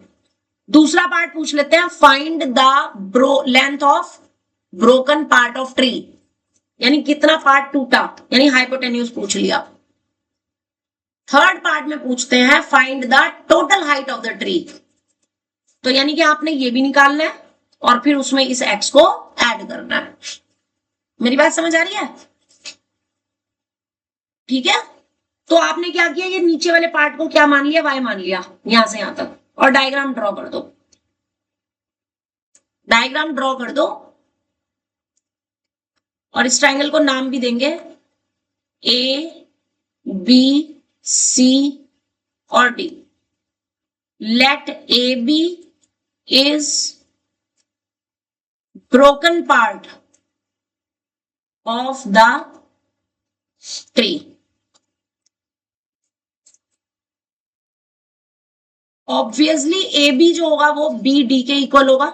Speaker 1: दूसरा पार्ट पूछ लेते हैं find the length of broken part of tree, यानी कितना पार्ट टूटा, यानी हाइपोटेन्यूज पूछ लिया। थर्ड पार्ट में पूछते हैं find the total height of the tree, तो यानी कि आपने ये भी निकालना है और फिर उसमें इस x को ऐड करना है। मेरी बात समझ आ रही है, ठीक है। तो आपने क्या किया, ये नीचे वाले पार्ट को क्या मान लिया, y मान लिया यहां से यहां तक, और डायग्राम ड्रॉ कर दो, डायग्राम ड्रॉ कर दो, और इस ट्राइंगल को नाम भी देंगे ए बी सी और D. Let A B is broken part of the tree. Obviously A B जो होगा वो बी डी के इक्वल होगा,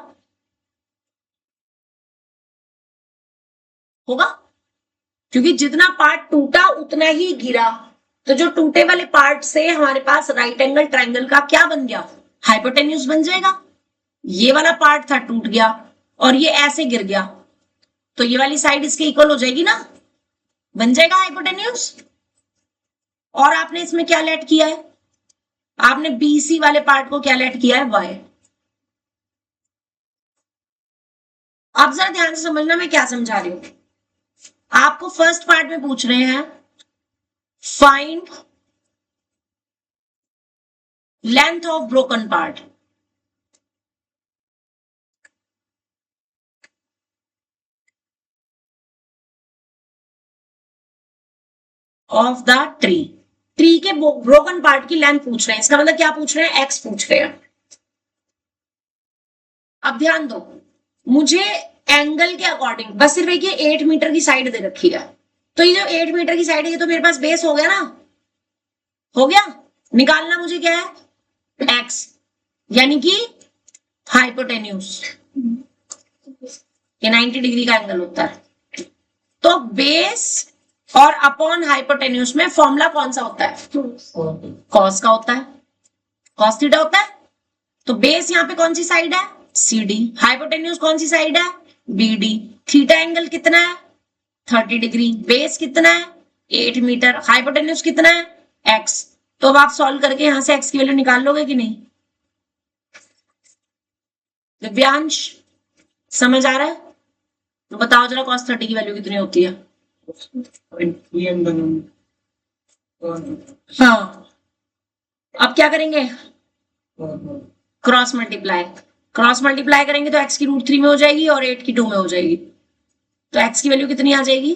Speaker 1: क्योंकि जितना पार्ट टूटा उतना ही गिरा। तो जो टूटे वाले पार्ट से हमारे पास राइट एंगल ट्राइंगल का क्या बन गया, हाइपोटेन्यूज बन जाएगा। ये वाला पार्ट था टूट गया और ये ऐसे गिर गया, तो ये वाली साइड इसके इक्वल हो जाएगी ना, बन जाएगा हाइपोटेन्यूज। और आपने इसमें क्या लेट किया है, आपने बीसी वाले पार्ट को क्या लेट किया है, वाई। अब जरा ध्यान से समझना मैं क्या समझा रही हूं। आपको फर्स्ट पार्ट में पूछ रहे हैं find length of broken part. Of the tree, tree के ब्रोकन पार्ट की लेंथ पूछ रहे हैं। इसका मतलब क्या पूछ रहे हैं? एक्स पूछ रहे हैं। अब ध्यान दो, मुझे एंगल के अकॉर्डिंग बस सिर्फ एक ये 8 मीटर की साइड दे रखी है, तो ये जो 8 मीटर की साइड है ये तो मेरे पास बेस हो गया ना, हो गया। निकालना मुझे क्या है? एक्स, यानी कि हाइपोटेन्यूज, ये 90 डिग्री का एंगल होता है। तो बेस और अपॉन हाइपोटेन्यूज में फॉर्मूला कौन सा होता है? कॉस का होता है, कॉस थीटा होता है। तो बेस यहां पे कौन सी साइड है? CD। हाइपोटेन्यूज कौन सी साइड है? BD। थीटा एंगल कितना है? 30 डिग्री। बेस कितना है? 8 मीटर। हाइपोटेन्यूज कितना है? X। तो अब आप सॉल्व करके यहां से X की वैल्यू निकाल लोगे कि नहीं? दिव्यांश समझ आ रहा है? तो बताओ जरा cos 30 की वैल्यू कितनी होती है? हाँ, अब क्या करेंगे? Cross multiply. क्रॉस मल्टीप्लाई करेंगे तो x की √3 में हो जाएगी और 8 की 2 में हो जाएगी। तो x की वैल्यू कितनी आ जाएगी?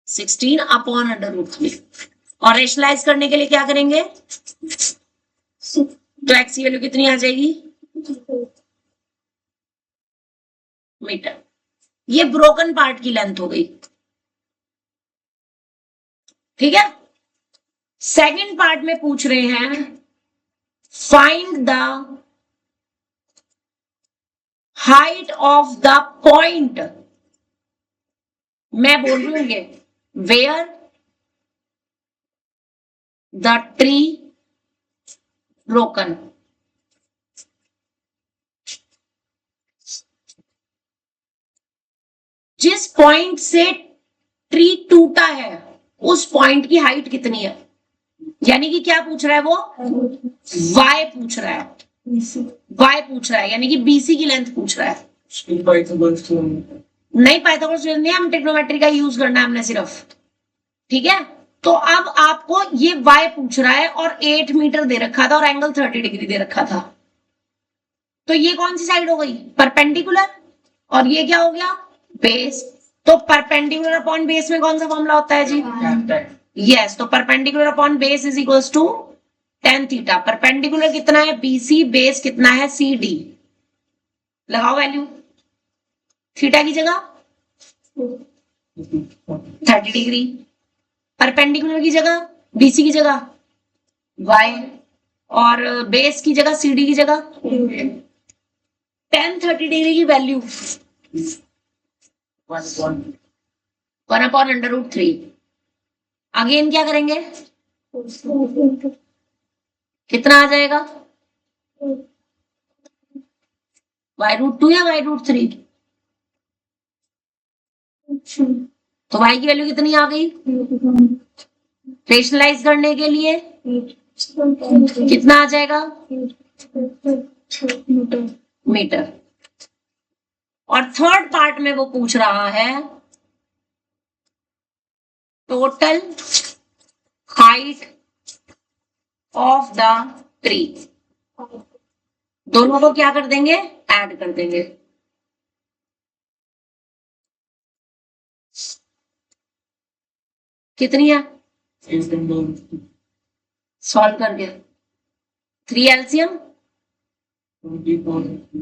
Speaker 1: 16 अपॉन √3। और रेशनलाइज करने के लिए क्या करेंगे? तो x की वैल्यू कितनी आ जाएगी? मीटर। ये ब्रोकन पार्ट की लेंथ हो गई, ठीक है। सेकंड पार्ट में पूछ रहे हैं find the height of the point. मैं बोल लूंगे वेयर द ट्री ब्रोकन। जिस पॉइंट से ट्री टूटा है उस पॉइंट की हाइट कितनी है? यानी कि क्या पूछ रहा है वो? y पूछ रहा है, y पूछ रहा है, यानी कि BC की लेंथ पूछ रहा है। नहीं, पाइथागोरस नहीं, हम ट्रिग्नोमेट्री का यूज करना है हमने सिर्फ, ठीक है। तो अब आपको ये y पूछ रहा है और 8 मीटर दे रखा था और एंगल 30 डिग्री दे रखा था। तो ये कौन सी साइड हो गई? परपेंडिकुलर। और ये क्या हो गया? बेस। तो परपेंडिकुलर अपॉन बेस में कौन सा फॉर्मूला होता है जी? यस, तो perpendicular upon base is equals to tan theta. Perpendicular कितना है? BC। बेस कितना है? CD। लगाओ वैल्यू थीटा की जगह 30 डिग्री, परपेंडिकुलर की जगह BC की जगह y और बेस की जगह CD की जगह tan 30 डिग्री की वैल्यू 1/√3। अगेन क्या करेंगे? कितना आ जाएगा? y√2 या y√3? तो y की वैल्यू कितनी आ गई? रेशनलाइज करने के लिए कितना आ जाएगा? मीटर। और थर्ड पार्ट में वो पूछ रहा है total height of the tree. दोनों को क्या कर देंगे? ऐड कर देंगे। कितनी है? सॉल्व करके 3 एलसीएम
Speaker 3: 24.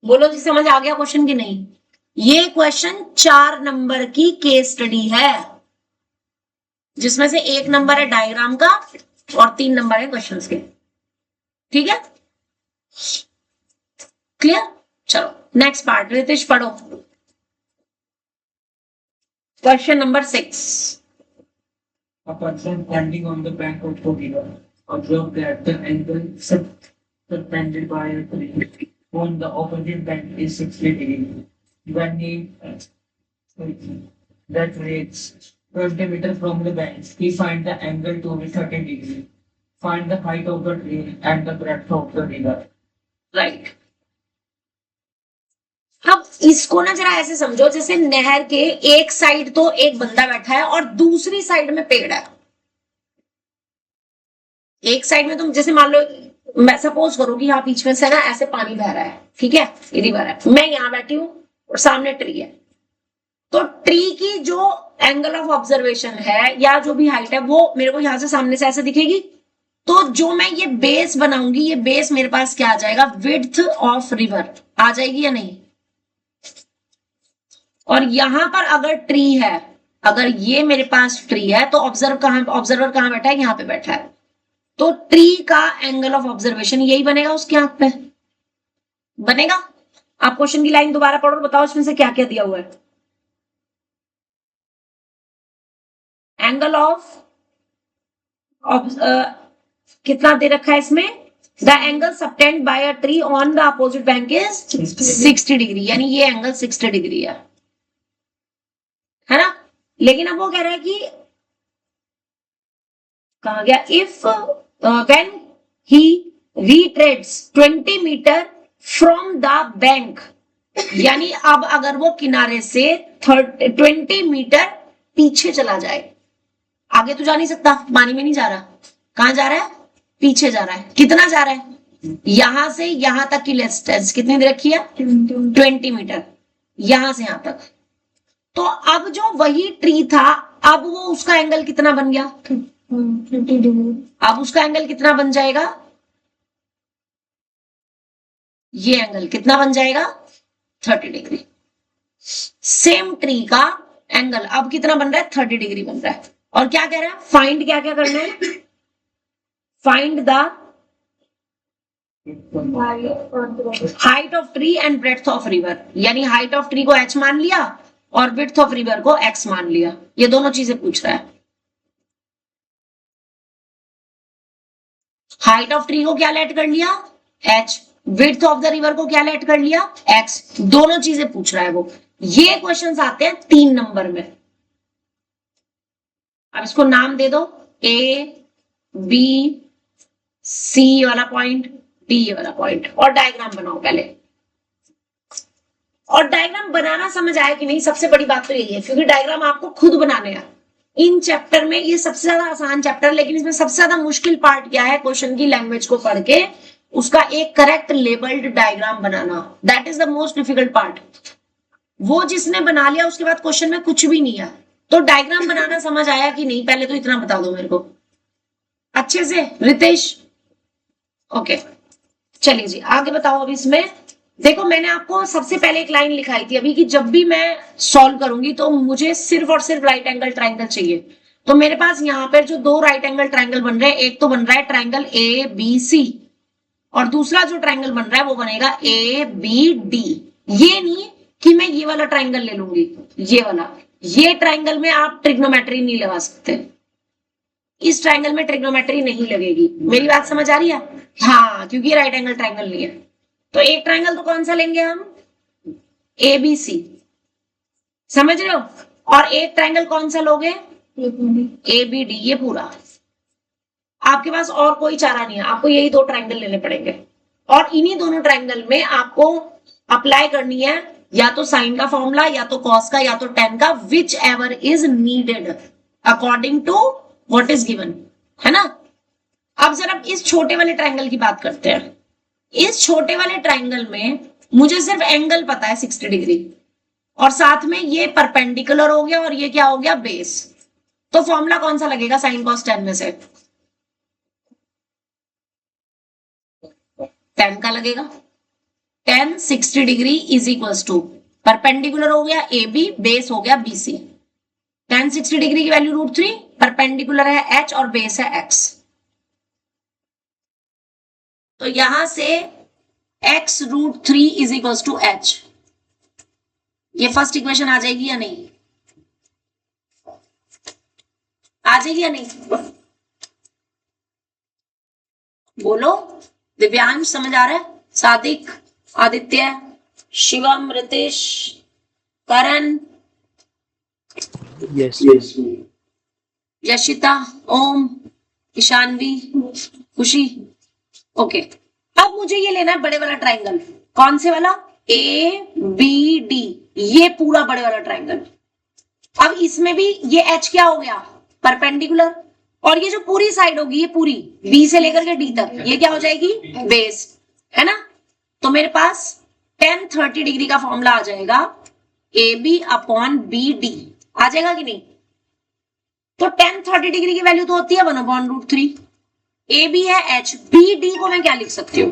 Speaker 1: बोलो जी, समझ आ गया क्वेश्चन की नहीं? ये क्वेश्चन 4 नंबर की केस स्टडी है, जिसमें से 1 नंबर है डायग्राम का और 3 नंबर है क्वेश्चंस के, ठीक है। क्लियर? चलो नेक्स्ट पार्ट, रितेश पढ़ो question number 6।
Speaker 2: A person standing on the bank of a river observed that the angle subtended by a tree on the opposite bank is 60 degrees. When he that reads 20 meters from the bank, he find the angle to be 30 degrees. Find the height of the tree and the breadth of the river.
Speaker 1: Right. अब इसको ना जरा ऐसे समझो, जैसे नहर के एक साइड तो एक बंदा बैठा है और दूसरी साइड में पेड़ है। एक साइड में तुम जैसे मान लो, मैं सपोज करो कि यहाँ बीच में से ना ऐसे पानी बह रहा है, ठीक है, ये रिवर है, मैं यहाँ बैठी हूं और सामने ट्री है। तो ट्री की जो एंगल ऑफ ऑब्जर्वेशन है या जो भी हाइट है वो मेरे को यहां से सामने से ऐसे दिखेगी। तो जो मैं ये बेस बनाऊंगी, ये बेस मेरे पास क्या आ जाएगा, विड्थ ऑफ रिवर आ जाएगी या नहीं। और यहां पर अगर ट्री है, अगर ये मेरे पास ट्री है तो ऑब्जर्वर कहां बैठा है, यहां पे बैठा है। तो ट्री का एंगल ऑफ ऑब्जर्वेशन यही बनेगा उसकी आंख पे, बनेगा। आप क्वेश्चन की लाइन दोबारा पढ़ो और बताओ इसमें से क्या क्या दिया हुआ है। एंगल ऑफ कितना दे रखा है इसमें, the angle subtended by a tree on the opposite bank is 60 degree, यानी ये एंगल 60 डिग्री है ना। लेकिन अब वो कह रहा है कि कहा गया, if when he retreats 20 metre from the bank, यानी अब अगर वो किनारे से 20 मीटर पीछे चला जाए, आगे तो जा नहीं सकता, पानी में नहीं जा रहा, कहां जा रहा है, पीछे जा रहा है। कितना जा रहा है, यहां से यहां तक की डिस्टेंस कितनी दे रखी है, 20 मीटर, यहां से यहां तक। तो अब जो वही ट्री था, अब वो उसका एंगल कितना बन गया, 30 डिग्री। अब उसका एंगल कितना बन जाएगा, ये एंगल कितना बन जाएगा, 30 डिग्री। सेम ट्री का एंगल अब कितना बन रहा है, 30 डिग्री बन रहा है। और क्या कह रहा है, फाइंड क्या क्या करना है, find the height of tree and breadth of river, यानी हाइट ऑफ ट्री को h मान लिया और विड्थ ऑफ रिवर को x मान लिया। ये दोनों चीजें पूछ रहा है। हाइट ऑफ ट्री को क्या लेट कर लिया, h, width of the river को क्या लेट कर लिया, x, दोनों चीजें पूछ रहा है वो। ये क्वेश्चंस आते हैं 3 नंबर में। अब इसको नाम दे दो, A, B, C वाला पॉइंट, D वाला पॉइंट, और डायग्राम बनाओ पहले। और डायग्राम बनाना समझ आया कि नहीं, सबसे बड़ी बात तो यही है, क्योंकि डायग्राम आपको खुद बनाने हैं। इन चैप्टर में ये सबसे ज्यादा आसान चैप्टर, लेकिन इसमें सबसे ज्यादा मुश्किल पार्ट क्या है, क्वेश्चन की लैंग्वेज को पढ़ के उसका एक correct labelled diagram banana. That is the most difficult part. वो जिसने बना लिया उसके बाद क्वेश्चन में कुछ भी नहीं है। तो डायग्राम बनाना समझ आया कि नहीं, पहले तो इतना बता दो मेरे को अच्छे से, रितेश। ओके, चलिए जी आगे बताओ। अब इसमें देखो, मैंने आपको सबसे पहले एक लाइन लिखाई थी अभी कि जब भी मैं सॉल्व करूंगी तो मुझे सिर्फ और सिर्फ राइट एंगल ट्रायंगल चाहिए। तो मेरे पास यहाँ पर जो 2 राइट एंगल ट्रायंगल बन रहे हैं, एक तो बन रहा है ट्रायंगल ABC और दूसरा जो ट्रायंगल बन रहा है वो बनेगा ABD। ये नहीं कि मैं ये वाला ट्रायंगल ले लूंगी, ये वाला, ये ट्रायंगल में आप ट्रिग्नोमेट्री नहीं लगा सकते, इस ट्रायंगल में ट्रिग्नोमेट्री नहीं लगेगी। मेरी बात समझ आ रही है, हाँ, क्योंकि राइट एंगल ट्रायंगल नहीं है। तो एक ट्रायंगल तो कौन सा लेंगे हम, ABC, समझ रहे हो, और एक ट्रायंगल कौन सा लोगे, ABD, ये पूरा। आपके पास और कोई चारा नहीं है, आपको यही 2 ट्रायंगल लेने पड़ेंगे। और इन्हीं दोनों ट्रायंगल में आपको अप्लाई करनी है या तो साइन का फॉर्मूला, या तो कॉस का, या तो टेन का, whichever is needed according to what is given, है ना। अब जरा इस छोटे वाले ट्रायंगल की बात करते हैं। इस छोटे वाले ट्रायंगल में मुझे सिर्फ एंगल पता है 60 डिग्री, और साथ में ये परपेंडिकुलर हो गया और ये क्या हो गया, बेस। तो फॉर्मूला कौन सा लगेगा साइन कॉस टेन में से, 10 का लगेगा। 10 60 degree is equals to, perpendicular हो गया AB, बेस हो गया BC। 10 60 डिग्री की वैल्यू √3, परपेंडिकुलर है H और बेस है X। तो यहां से X √3 is equals to H। ये फर्स्ट इक्वेशन आ जाएगी या नहीं, आ जाएगी या नहीं, बोलो। दिव्यांश समझ आ रहा है, सादिक, आदित्य, शिवम, रितेश, करण,
Speaker 4: Yes.
Speaker 1: यशिता, ओम, ईशानवी, खुशी। ओके, अब मुझे ये लेना है बड़े वाला ट्राइंगल। कौन से वाला? ABD, ये पूरा बड़े वाला ट्राइंगल। अब इसमें भी ये H क्या हो गया? परपेंडिकुलर। और ये जो पूरी साइड होगी, ये पूरी B से लेकर के D तक, ये क्या हो जाएगी? बेस, है ना? तो मेरे पास tan 30 डिग्री का फॉर्मूला आ जाएगा AB अपॉन BD। आ जाएगा कि नहीं? तो tan 30 डिग्री की वैल्यू तो होती है 1/√3। AB है H, BD को मैं क्या लिख सकती हूँ?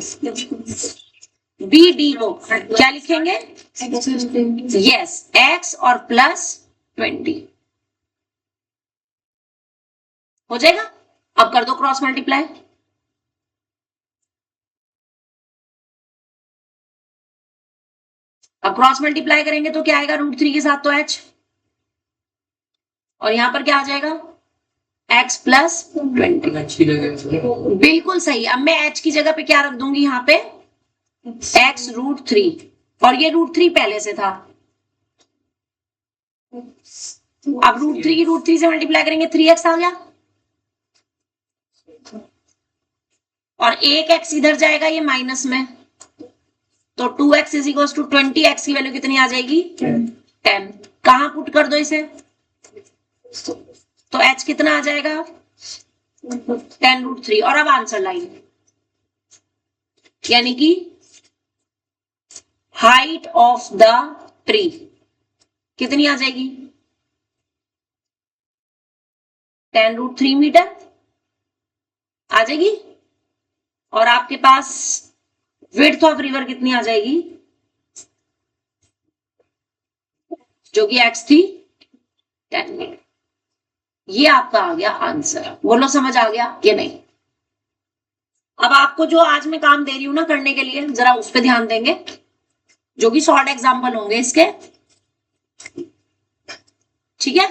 Speaker 1: BD को क्या लिखेंगे? यस, X और प्लस 20 हो जाएगा। अब कर दो क्रॉस मल्टीप्लाई। अब क्रॉस मल्टीप्लाई करेंगे तो क्या आएगा? √3 के साथ तो H, और यहां पर क्या आ जाएगा? X plus 20। बिल्कुल सही। अब मैं H की जगह पे क्या रख दूंगी? यहाँ पे X √3, और ये √3 पहले से था। अब √3 की √3 से मल्टीप्लाई करेंगे, 3x आ गया, और एक x इधर जाएगा, ये माइनस में, तो 2x is equal to 20। x की वैल्यू कितनी आ जाएगी? 10। कहां पुट कर दो इसे? तो h कितना आ जाएगा? 10√3। और अब आंसर लाइन, यानी कि हाइट ऑफ द ट्री कितनी आ जाएगी? 10√3 मीटर आ जाएगी। और आपके पास विड्थ ऑफ रिवर कितनी आ जाएगी? जो कि x थी 10 मीटर। ये आपका आ गया आंसर। बोलो समझ आ गया कि नहीं? अब आपको जो आज मैं काम दे रही हूं ना करने के लिए, जरा उस पर ध्यान देंगे, जो कि शॉर्ट एग्जाम्पल होंगे इसके, ठीक है?